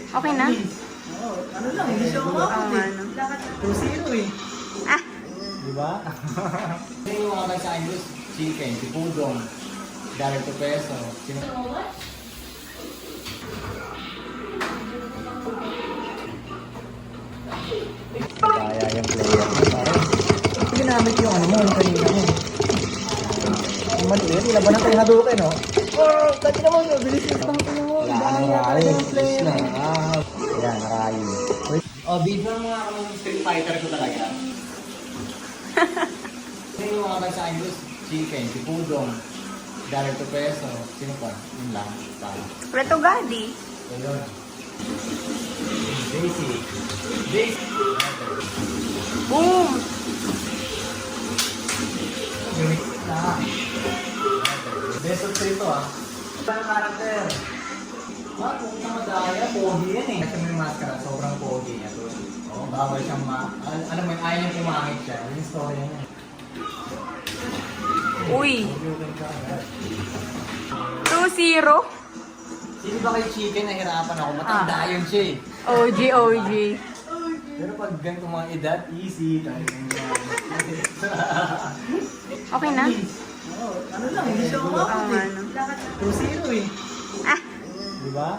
Okay na? Oo, ano lang, hindi siya umabot eh. Ano? 2-0 eh. Ah! Diba? Ano yung mga sa English? Chicken, tipudong, $2 Sino? Kaya yung player mo, parang ginamit yung ano mo, yung kanina mo. Yung maliit, ilaban na tayo nadukin, no? Oh, kasi naman yun, bilis yung pang ito mo. Rally, bilis na. Yan, rally. Oh, video mo nga ako ng Street Fighter ko talaga. Ano yung mga sa English? Chicken, tipudong, $2 Sino pa? Yun lang. Reto Gadi. Ayun. Basic. Basic. Boom! Best of 3 to ah. Ibang karakter. Kung madaya, pogi yan eh. Kasi may maskara, sobrang pogi niya to. Oo, bawal siyang alam mo, ayaw niyang pumangit siya. Yung story niya. Uy! 2-0? Sino ba kay Chicken nahirapan ako? Matanda yun siya eh. OG, OG. Pero pag ganito mga edad, easy. Okay na? Oo, ano lang, hindi siya umabot eh. Ano? 2-0 eh. Ah! Diba?